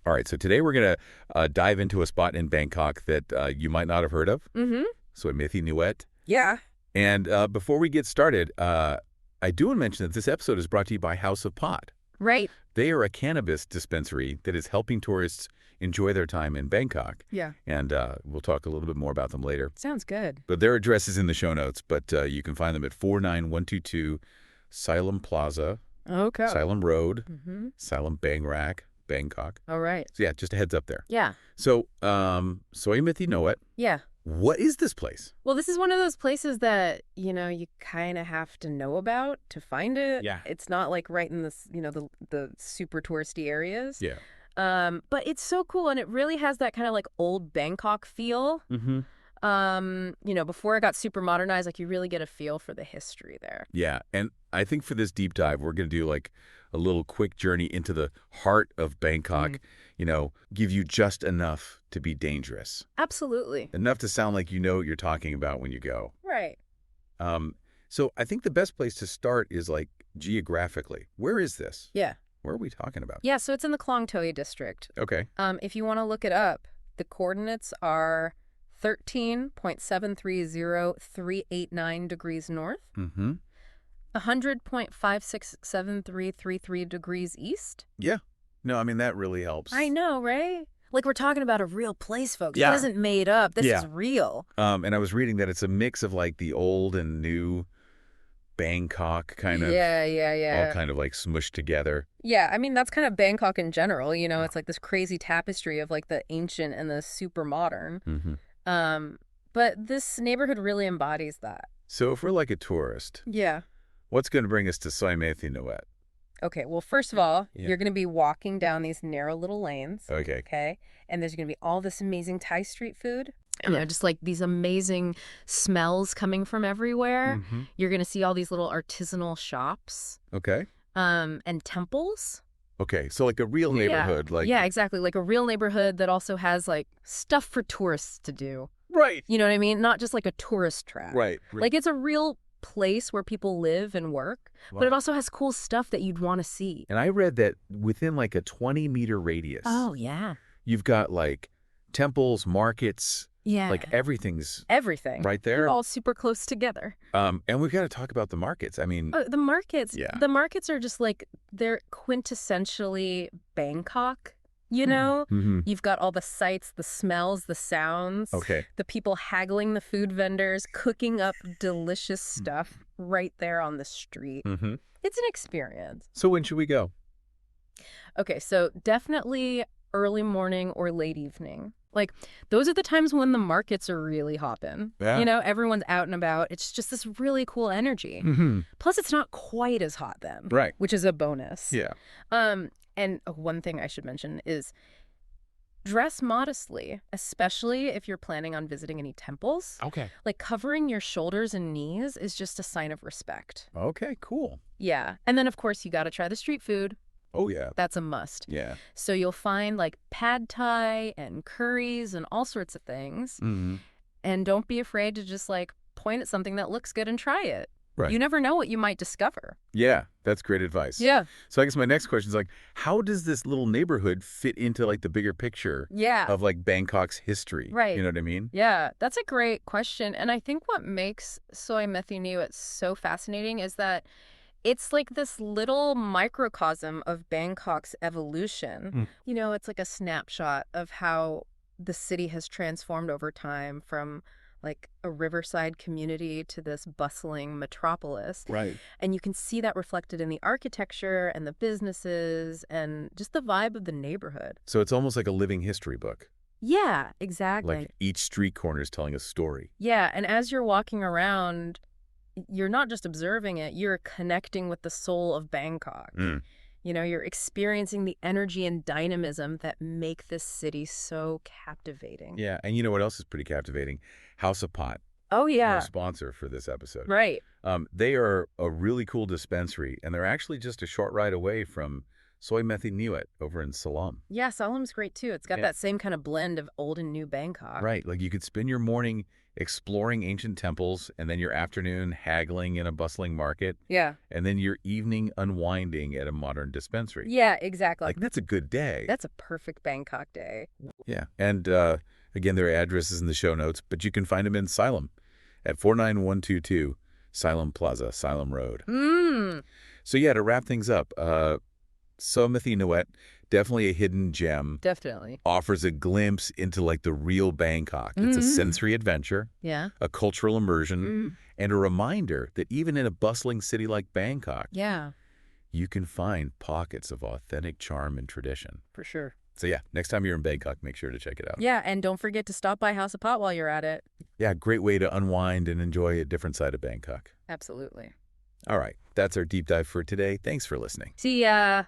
All right, so today we're going to dive into a spot in Bangkok that you might not have heard of. Mm-hmm. Soi Methi Niwet. Yeah. And before we get started, I do want to mention that this episode is brought to you by House of Pot. Right. They are a cannabis dispensary that is helping tourists enjoy their time in Bangkok. Yeah. And we'll talk a little bit more about them later. Sounds good. But their address is in the show notes, but you can find them at 49122 Siloam Plaza, Okay. Siloam Road, Mm-hmm. Siloam Bang Rack, Bangkok. All right. So yeah, just a heads up there. Yeah. So, Soi Methi Niwet, Yeah. what is this place? Well, this is one of those places that, you kind of have to know about to find it. Yeah. It's not like right in this, the super touristy areas. Yeah. But it's so cool, and it really has that kind of like old Bangkok feel. Mm-hmm. Before it got super modernized, like you really get a feel for the history there. Yeah, and I think for this deep dive, we're going to do like a little quick journey into the heart of Bangkok, give you just enough to be dangerous. Absolutely. Enough to sound like you know what you're talking about when you go. Right. So I think the best place to start is like geographically. Where is this? Yeah. Where are we talking about? Yeah, so it's in the Khlong Toei District. Okay. If you want to look it up, the coordinates are 13.730389 degrees north, Mm-hmm. 100.567333 degrees east. Yeah. No, I mean, that really helps. I know, right? Like we're talking about a real place, folks. Yeah. This isn't made up. This Yeah. is real. And I was reading that it's a mix of like the old and new Bangkok kind of. Yeah. All kind of like smushed together. Yeah, I mean, that's kind of Bangkok in general. It's like this crazy tapestry of like the ancient and the super modern. Mm-hmm. But this neighborhood really embodies that. So if we're like a tourist, Yeah. what's going to bring us to Soi Methi Niwet? Okay, well, first of all, Yeah. you're going to be walking down these narrow little lanes. Okay. Okay. And there's going to be all this amazing Thai street food. Just like these amazing smells coming from everywhere. Mm-hmm. You're going to see all these little artisanal shops Okay. and temples. Okay. So like a real neighborhood. Yeah, exactly. Like a real neighborhood that also has like stuff for tourists to do. Right. You know what I mean? Not just like a tourist trap. Right. Like it's a real place where people live and work, Wow. but it also has cool stuff that you'd want to see. And I read that within like a 20-meter radius, Yeah. you've got like temples, markets, Yeah. like everything's Everything. right there. All super close together. And we've got to talk about the markets. I mean, The markets. Yeah. The markets are just like, they're quintessentially Bangkok, mhm. You've got all the sights, the smells, the sounds. Okay. The people haggling the food vendors, cooking up delicious stuff right there on the street. Mm-hmm. It's an experience. So when should we go? Okay, so definitely early morning or late evening. Like, those are the times when the markets are really hopping. Yeah. Everyone's out and about. It's just this really cool energy. Mm-hmm. Plus, it's not quite as hot then. Right. Which is a bonus. Yeah. And one thing I should mention is dress modestly, especially if you're planning on visiting any temples. Okay. Like, covering your shoulders and knees is just a sign of respect. Okay, cool. Yeah. And then, of course, you got to try the street food. Oh, yeah. That's a must. Yeah. So you'll find like pad thai and curries and all sorts of things. Mm-hmm. And don't be afraid to just like point at something that looks good and try it. Right. You never know what you might discover. Yeah, that's great advice. Yeah. So I guess my next question is like, how does this little neighborhood fit into like the bigger picture Yeah. of like Bangkok's history? Right. You know what I mean? Yeah, that's a great question. And I think what makes Soi Methi Niwet so fascinating is that it's like this little microcosm of Bangkok's evolution. It's like a snapshot of how the city has transformed over time from like a riverside community to this bustling metropolis. Right. And you can see that reflected in the architecture and the businesses and just the vibe of the neighborhood. So it's almost like a living history book. Yeah, exactly. Like each street corner is telling a story. Yeah, and as you're walking around, you're not just observing it, you're connecting with the soul of Bangkok. You're experiencing the energy and dynamism that make this city so captivating. Yeah, and you know what else is pretty captivating? House of Pot. Oh, yeah. Our sponsor for this episode. Right. They are a really cool dispensary, and they're actually just a short ride away from Soi Methi Niwet over in Ceylon. Yeah, Solemn's great too. It's got Yeah. that same kind of blend of old and new Bangkok. Right. Like you could spend your morning exploring ancient temples and then your afternoon haggling in a bustling market Yeah. and then your evening unwinding at a modern dispensary. Yeah, exactly. Like that's a good day. That's a perfect Bangkok day. Yeah. And again, there are addresses in the show notes, but you can find them in Ceylon at 49122 Ceylon Plaza, Ceylon Road. So yeah, to wrap things up, Soi Methi Niwet, definitely a hidden gem. Definitely. Offers a glimpse into like the real Bangkok. It's a sensory adventure, Yeah. a cultural immersion, and a reminder that even in a bustling city like Bangkok, Yeah, you can find pockets of authentic charm and tradition. for sure. So yeah, next time you're in Bangkok, make sure to check it out. Yeah, and don't forget to stop by House of Pot while you're at it. Yeah, great way to unwind and enjoy a different side of Bangkok. Absolutely. All right, that's our deep dive for today. Thanks for listening. See ya.